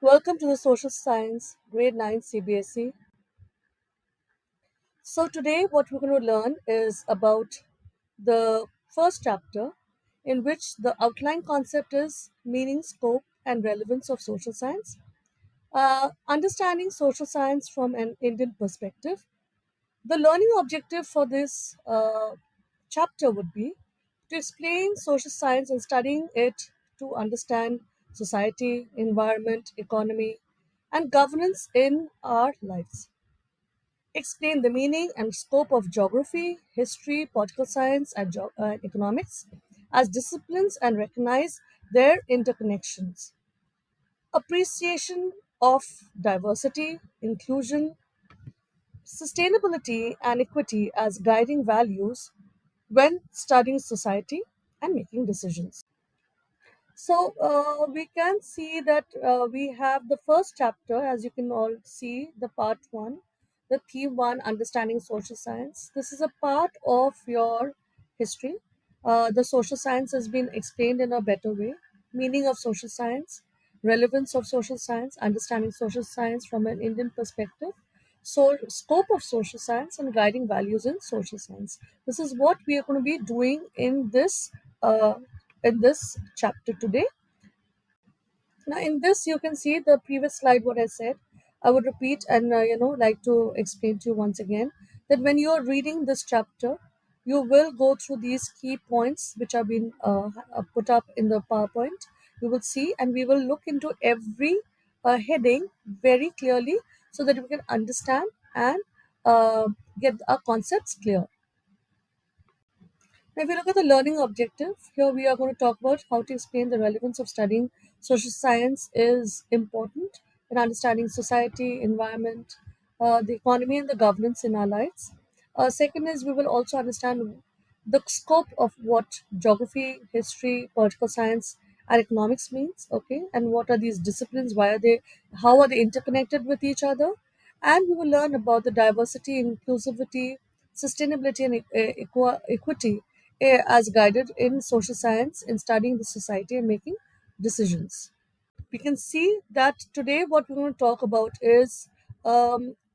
Welcome to the Social Science Grade 9 CBSE. So, today what we're going to learn is about the first chapter, in which the outline concept is meaning, scope, and relevance of social science. Understanding social science from an Indian perspective. The learning objective for this chapter would be to explain social science and studying it to understand society, environment, economy, and governance in our lives. Explain the meaning and scope of geography, history, political science, and economics as disciplines and recognize their interconnections. Appreciation of diversity, inclusion, sustainability, and equity as guiding values when studying society and making decisions. So we can see that we have the first chapter, as you can all see, the part one, the theme one, understanding social science. This is a part of your history. The social science has been explained in a better way. Meaning of social science, relevance of social science, understanding social science from an Indian perspective, so scope of social science and guiding values in social science. This is what we are going to be doing uh, in this chapter today. Now, in this, you can see the previous slide. What I said, I would repeat and like to explain to you once again that when you are reading this chapter, you will go through these key points which have been put up in the PowerPoint. You will see, and we will look into every heading very clearly so that we can understand and get our concepts clear. Now, if you look at the learning objective, here we are going to talk about how to explain the relevance of studying social science is important in understanding society, environment, the economy, and the governance in our lives. Second is we will also understand the scope of what geography, history, political science, and economics means. Okay, and what are these disciplines? Why are they? How are they interconnected with each other? And we will learn about the diversity, inclusivity, sustainability, and equity as guided in social science in studying the society and making decisions. We can see that today what we're going to talk about is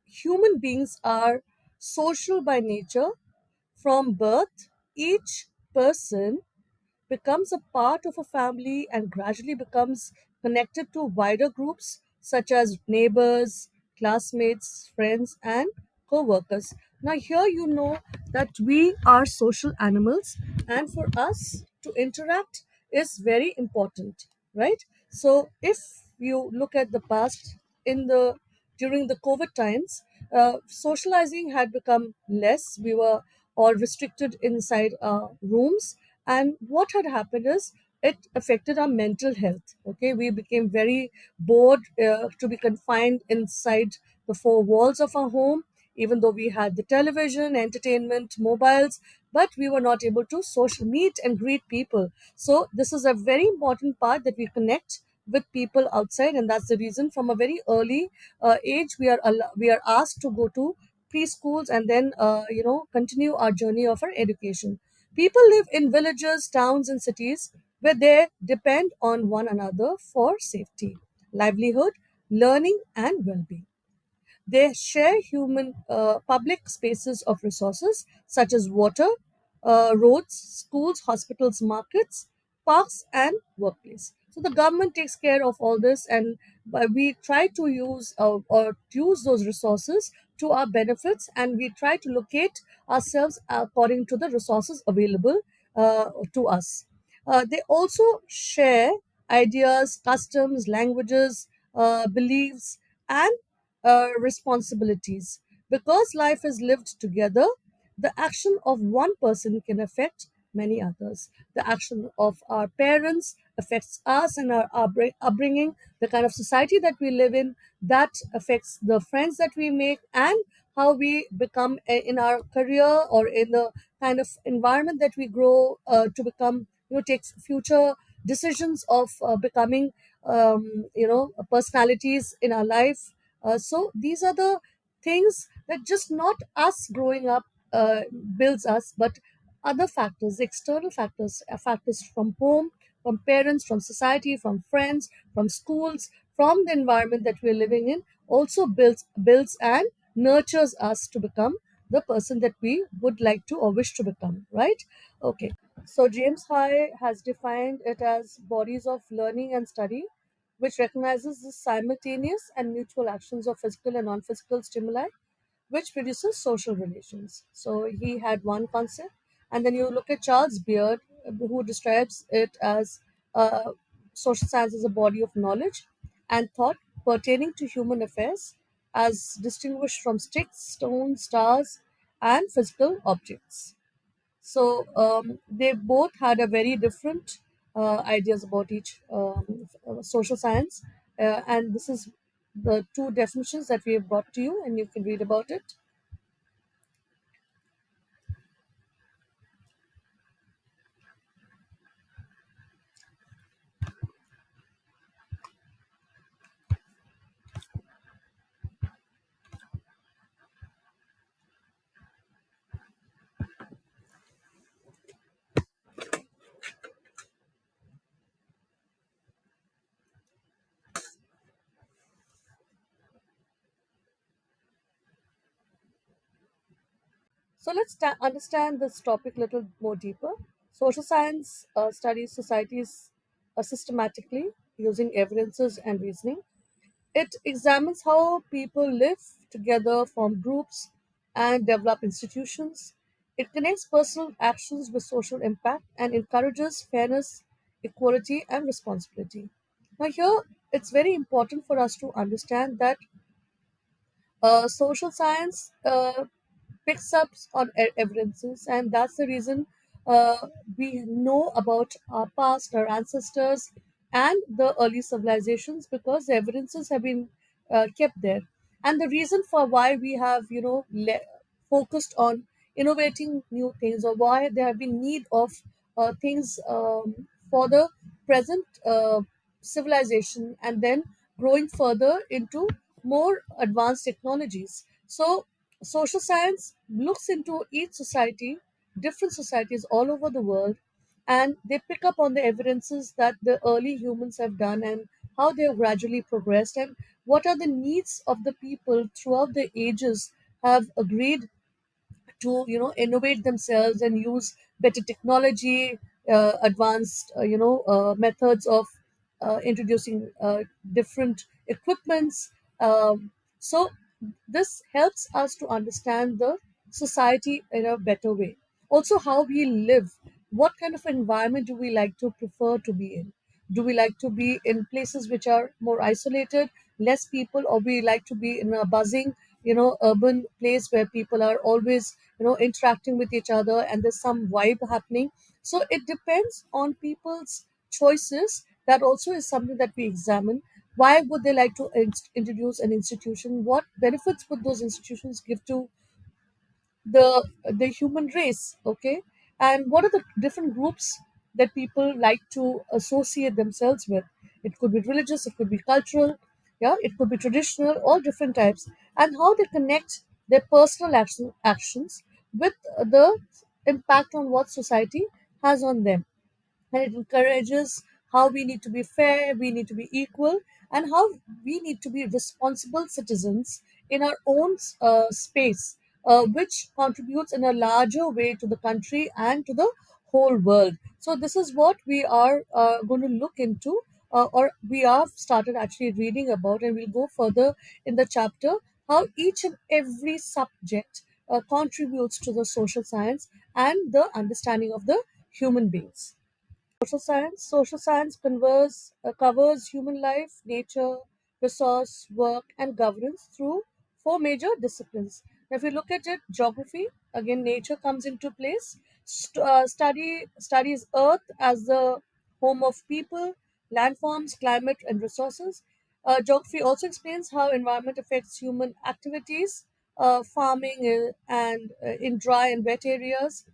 human beings are social by nature from birth. Each person becomes a part of a family and gradually becomes connected to wider groups such as neighbors, classmates, friends, and co workers. Now, here you know that we are social animals, and for us to interact is very important, right? So, if you look at the past, in the during the COVID times, socializing had become less. We were all restricted inside rooms, and what had happened is it affected our mental health. Okay, we became very bored to be confined inside the four walls of our home, even though we had the television, entertainment, mobiles, but we were not able to social meet and greet people. So this is a very important part, that we connect with people outside, and that's the reason from a very early age we are asked to go to preschools and then continue our journey of our education. People live in villages, towns, and cities where they depend on one another for safety, livelihood, learning, and well being. They share human public spaces of resources such as water, roads, schools, hospitals, markets, parks, and workplace. So the government takes care of all this, and we try to use or use those resources to our benefits, and we try to locate ourselves according to the resources available to us. They also share ideas, customs, languages, beliefs, and responsibilities. Because life is lived together, the action of one person can affect many others. The action of our parents affects us and our upbringing, the kind of society that we live in, that affects the friends that we make, and how we become in our career or in the kind of environment that we grow to become, take future decisions of becoming, personalities in our life. So these are the things that just not us growing up builds us, but other factors, external factors, factors from home, from parents, from society, from friends, from schools, from the environment that we're living in, also builds and nurtures us to become the person that we would like to or wish to become, right? Okay. So James High has defined it as bodies of learning and study, which recognizes the simultaneous and mutual actions of physical and non-physical stimuli, which produces social relations. So he had one concept. And then you look at Charles Beard, who describes it as social science as a body of knowledge and thought pertaining to human affairs, as distinguished from sticks, stones, stars, and physical objects. So they both had a very different ideas about each social science, and this is the two definitions that we have brought to you, and you can read about it. So let's understand this topic a little more deeper. Social science studies societies systematically using evidences and reasoning. It examines how people live together, form groups, and develop institutions. It connects personal actions with social impact and encourages fairness, equality, and responsibility. Now, here it's very important for us to understand that social science picks up on evidences, and that's the reason we know about our past, our ancestors, and the early civilizations, because the evidences have been kept there. And the reason for why we have, focused on innovating new things, or why there have been need of things for the present civilization, and then growing further into more advanced technologies. So social science looks into each society, different societies all over the world, and they pick up on the evidences that the early humans have done, and how they have gradually progressed, and what are the needs of the people throughout the ages have agreed to, innovate themselves and use better technology, advanced methods of introducing different equipments. So this helps us to understand the society in a better way. Also, how we live, what kind of environment do we like to prefer to be in? Do we like to be in places which are more isolated, less people, or we like to be in a buzzing, urban place where people are always, interacting with each other and there's some vibe happening? So it depends on people's choices. That also is something that we examine. Why would they like to introduce an institution? What benefits would those institutions give to the human race? Okay. And what are the different groups that people like to associate themselves with? It could be religious, it could be cultural, yeah, it could be traditional, all different types. And how they connect their personal actions with the impact on what society has on them. And it encourages how we need to be fair, we need to be equal, and how we need to be responsible citizens in our own space, which contributes in a larger way to the country and to the whole world. So, this is what we are going to look into, or we have started actually reading about, and we'll go further in the chapter how each and every subject contributes to the social science and the understanding of the human beings. Social science covers human life, nature, resource, work, and governance through four major disciplines. Now, if you look at it, geography, again, nature comes into place. Studies Earth as the home of people, landforms, climate, and resources. Geography also explains how environment affects human activities, farming and in dry and wet areas,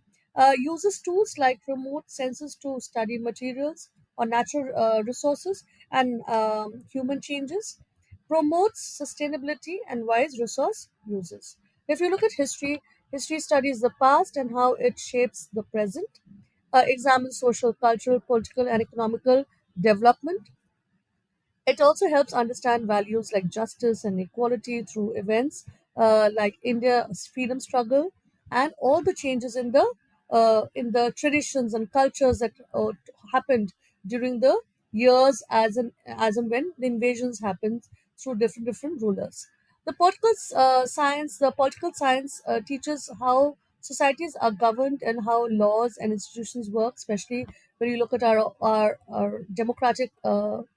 uses tools like remote sensors to study materials or natural resources and human changes, promotes sustainability and wise resource uses. If you look at history, history studies the past and how it shapes the present. examines social, cultural, political, and economical development. It also helps understand values like justice and equality through events like India's freedom struggle and all the changes in the traditions and cultures that happened during the years as and when the invasions happened through different rulers. The political science teaches how societies are governed and how laws and institutions work, especially when you look at our democratic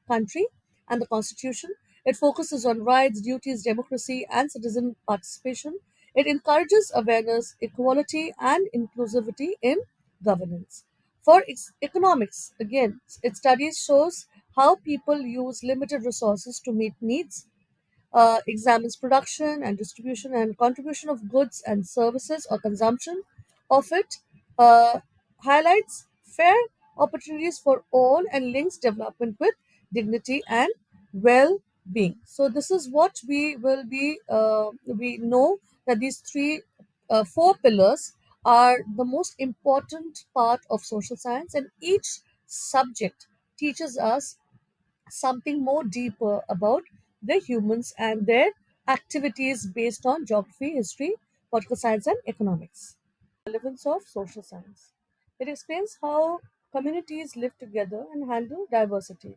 country and the Constitution. It focuses on rights, duties, democracy, and citizen participation. It encourages awareness, equality, and inclusivity in governance. For economics, again, its studies shows how people use limited resources to meet needs, examines production and distribution and contribution of goods and services or consumption of it, uh, highlights fair opportunities for all and links development with dignity and well-being. So this is what we will be. We know that these four pillars are the most important part of social science, and each subject teaches us something more deeper about the humans and their activities based on geography, history, political science, and economics. Relevance of social science. It explains how communities live together and handle diversity.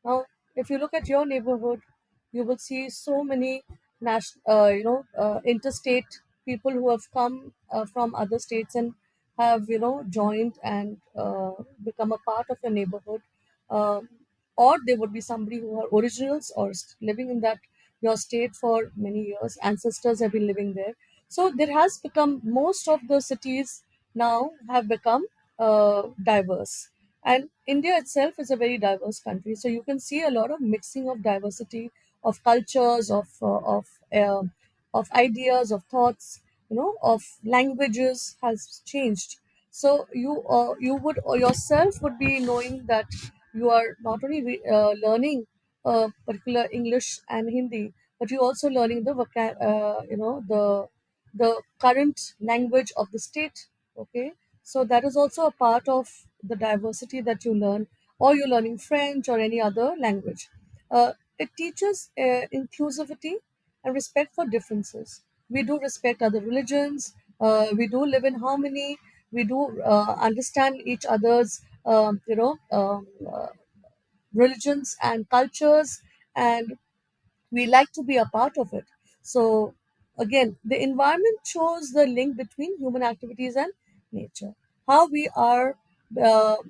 Now, if you look at your neighborhood, you will see so many interstate people who have come from other states and have joined and become a part of your neighborhood. Um or there would be somebody who are originals or living in that your state for many years. Ancestors have been living there, so there has become most of the cities now have become diverse, and India itself is a very diverse country. So you can see a lot of mixing of diversity of cultures, of ideas, of thoughts, of languages has changed. So you would or yourself would be knowing that you are not only learning particular English and Hindi, but you're also learning the current language of the state. Okay, so that is also a part of the diversity that you learn, or you're learning French or any other language. It teaches inclusivity and respect for differences. We do respect other religions. We do live in harmony. We do understand each other's religions and cultures, and we like to be a part of it. So, again, the environment shows the link between human activities and nature. How we are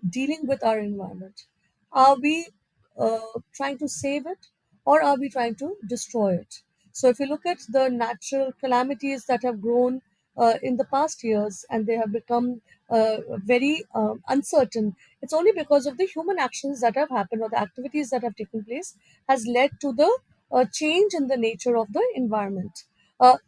dealing with our environment. Are we trying to save it, or are we trying to destroy it? So, if you look at the natural calamities that have grown in the past years and they have become very uncertain, it's only because of the human actions that have happened or the activities that have taken place has led to the change in the nature of the environment.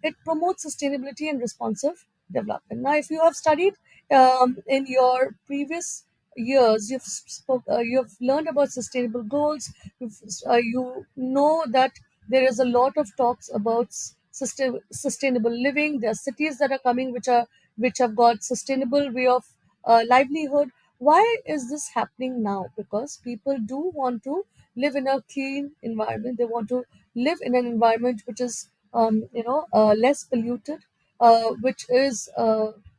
It promotes sustainability and responsive development. Now, if you have studied in your previous years, you've learned about sustainable goals. You know that there is a lot of talks about sustainable living. There are cities that are coming which have got sustainable way of livelihood. Why is this happening now? Because people do want to live in a clean environment. They want to live in an environment which is less polluted, which is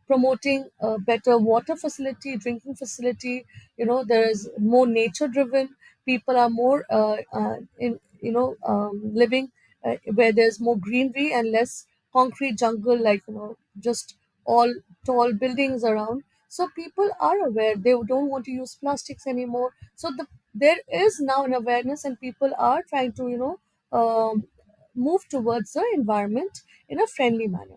promoting a better water facility, drinking facility. There is more nature driven. People are more in living where there's more greenery and less concrete jungle, like just all tall buildings around. So people are aware, they don't want to use plastics anymore. So there is now an awareness, and people are trying to move towards the environment in a friendly manner.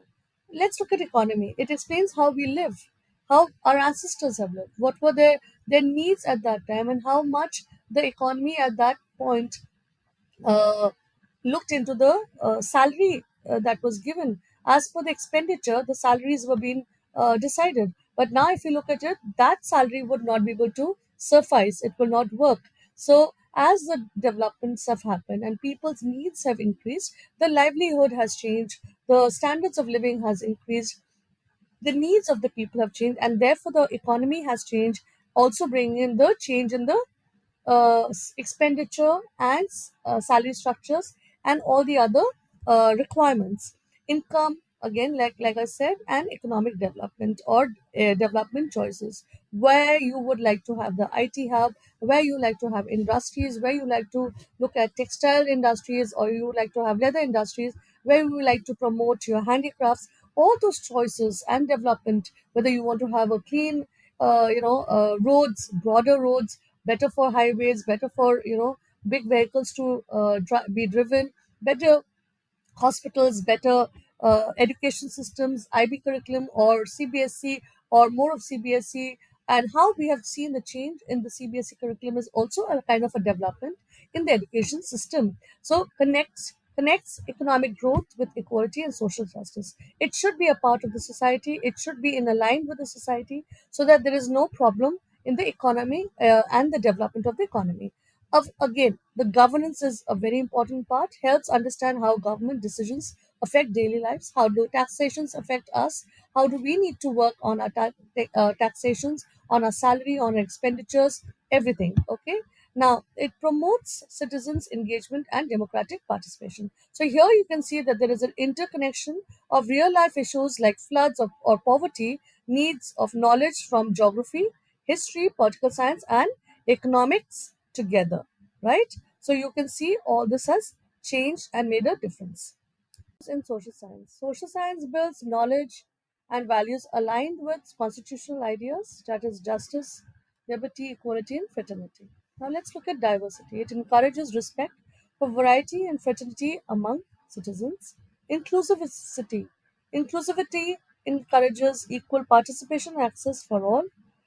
Let's look at economy. It explains how we live, how our ancestors have lived, what were their needs at that time, and how much the economy at that point uh, looked into the salary that was given. As per the expenditure, the salaries were being decided. But now, if you look at it, that salary would not be able to suffice. It will not work. So, as the developments have happened and people's needs have increased, the livelihood has changed, the standards of living has increased, The needs of the people have changed, and therefore the economy has changed, also bringing in the change in the expenditure and salary structures and all the other requirements. Income, again, like I said, and economic development or development choices, where you would like to have the IT hub, where you like to have industries, where you like to look at textile industries, or you like to have leather industries, where you would like to promote your handicrafts. All those choices and development, whether you want to have a clean roads, broader roads, better for highways, better for big vehicles to be driven, better hospitals, better education systems, IB curriculum or CBSE or more of CBSE, and how we have seen the change in the CBSE curriculum is also a kind of a development in the education system. So connects economic growth with equality and social justice. It should be a part of the society. It should be in a line with the society so that there is no problem in the economy and the development of the economy. Again, the governance is a very important part, helps understand how government decisions affect daily lives, how do taxations affect us, how do we need to work on our taxations, on our salary, on our expenditures, everything. Okay. Now, it promotes citizens' engagement and democratic participation. So, here you can see that there is an interconnection of real life issues like floods or poverty, needs of knowledge from geography, history, political science, and economics together, right? So you can see all this has changed and made a difference. In social science, social science builds knowledge and values aligned with constitutional ideas, that is justice, liberty, equality, and fraternity. Now let's look at diversity. It encourages respect for variety and fraternity among citizens. Inclusivity. Inclusivity encourages equal participation and access for all,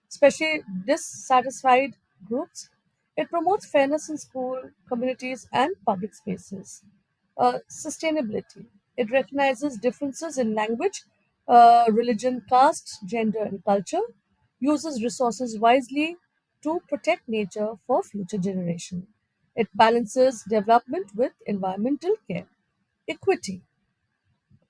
especially dissatisfied groups. It promotes fairness in school, communities, and public spaces. Sustainability. It recognizes differences in language, religion, caste, gender, and culture, uses resources wisely to protect nature for future generation. It balances development with environmental care. Equity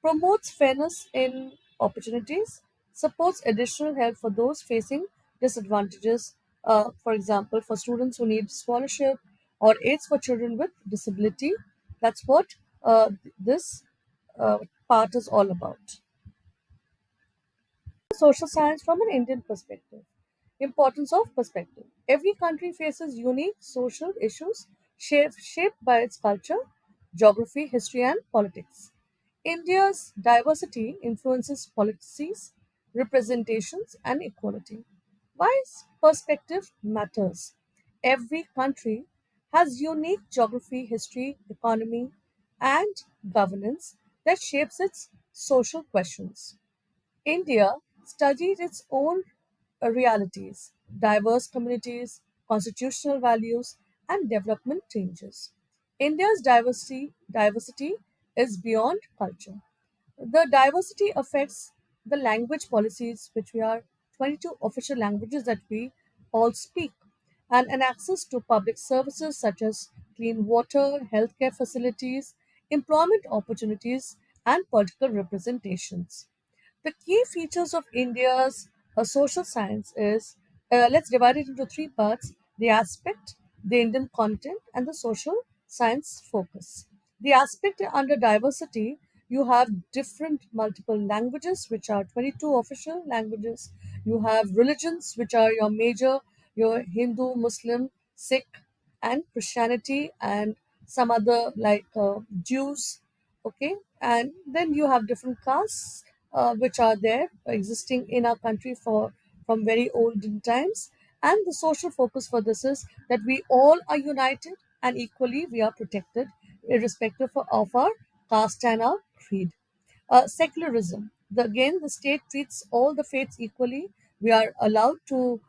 promotes fairness in opportunities, supports additional help for those facing disadvantages, for example, for students who need scholarship or aids for children with disability. That's what this uh, part is all about. Social science from an Indian perspective. Importance of perspective. Every country faces unique social issues shaped by its culture, geography, history, and politics. India's diversity influences policies, representations, and equality. Why perspective matters? Every country has unique geography, history, economy, and governance that shapes its social questions. India studied its own realities, diverse communities, constitutional values, and development changes. India's diversity is beyond culture. The diversity affects the language policies, which we are 22 official languages that we all speak, and access to public services such as clean water, healthcare facilities, employment opportunities, and political representations. The key features of India's social science is, let's divide it into three parts: the aspect, the Indian content, and the social science focus. The aspect under diversity, you have different multiple languages, which are 22 official languages. You have religions, which are your major, your Hindu, Muslim, Sikh, and Christianity, and some other like Jews. Okay, and then you have different castes which are there existing in our country for from very olden times, and the social focus for this is that we all are united and equally we are protected irrespective of our caste and our creed. Secularism, again the state treats all the faiths equally. We are allowed to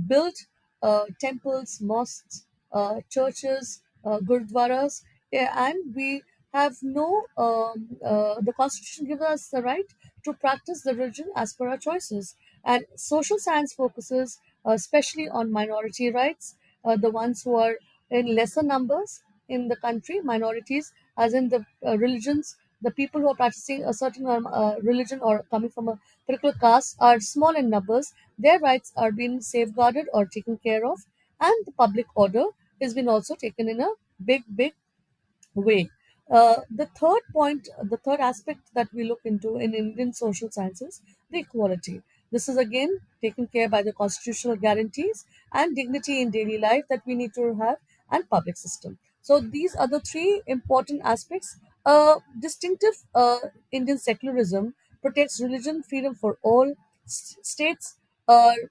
built temples, mosques, churches, gurdwaras, and we have no. The constitution gives us the right to practice the religion as per our choices. And social science focuses especially on minority rights, the ones who are in lesser numbers in the country, minorities, as in the religions The people who are practicing a certain religion or coming from a particular caste are small in numbers. Their rights are being safeguarded or taken care of, and the public order has been also taken in a big way. The third aspect that we look into in Indian social sciences, the equality. This is again taken care by the constitutional guarantees and dignity in daily life that we need to have, and public system. So these are the three important aspects. Distinctive Indian secularism protects religion freedom for all. States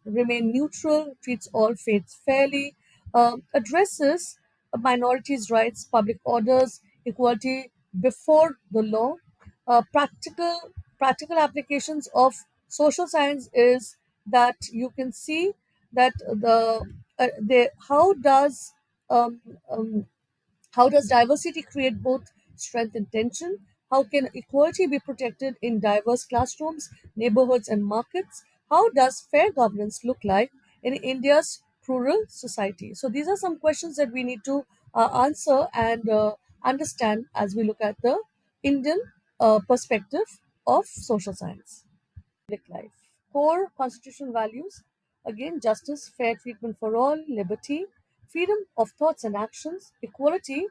remain neutral, treats all faiths fairly, addresses minorities' rights, public orders, equality before the law. Practical applications of social science is that you can see that how um, um, diversity create both strength and tension? How can equality be protected in diverse classrooms, neighborhoods, and markets? How does fair governance look like in India's plural society? So, these are some questions that we need to answer and understand as we look at the Indian perspective of social science. Public life. Core constitutional values, again, justice, fair treatment for all, liberty, freedom of thoughts and actions, equality,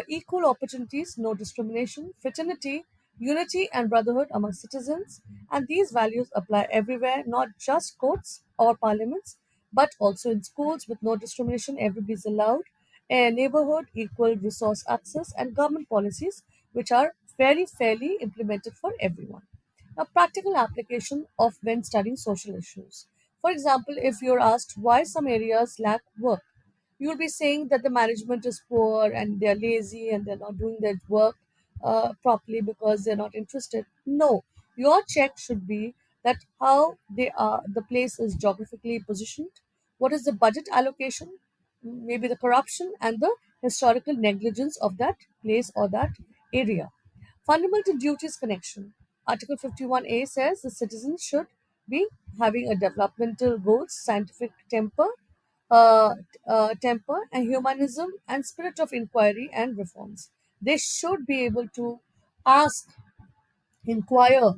equal opportunities, no discrimination, fraternity, unity and brotherhood among citizens. And these values apply everywhere, not just courts or parliaments, but also in schools with no discrimination, everybody is allowed, a neighborhood, equal resource access, and government policies which are very fairly implemented for everyone. A practical application of when studying social issues. For example, if you're asked why some areas lack work, you'll be saying that the management is poor and they're lazy and they're not doing their work properly because they're not interested. No, your check should be that how the place is geographically positioned, what is the budget allocation, maybe the corruption and the historical negligence of that place or that area. Fundamental duties connection. Article 51A says the citizens should be having a developmental goals, scientific uh, temper and humanism and spirit of inquiry and reforms. They should be able to ask, inquire,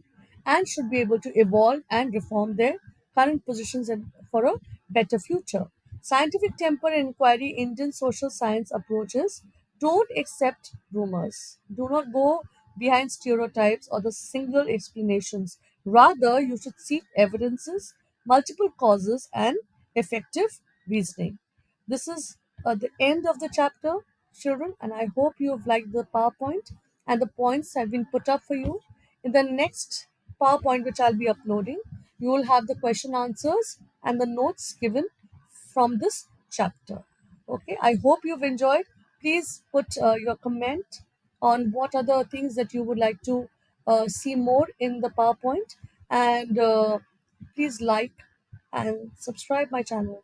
and should be able to evolve and reform their current positions and for a better future. Scientific temper and inquiry, Indian social science approaches don't accept rumors. Do not go behind stereotypes or the single explanations. Rather, you should seek evidences, multiple causes, and effective reasoning. This is the end of the chapter, children, and I hope you have liked the PowerPoint and the points have been put up for you. In the next PowerPoint, which I'll be uploading, you will have the question answers and the notes given from this chapter. Okay, I hope you've enjoyed. Please put your comment on what are the things that you would like to see more in the PowerPoint, and please like and subscribe my channel.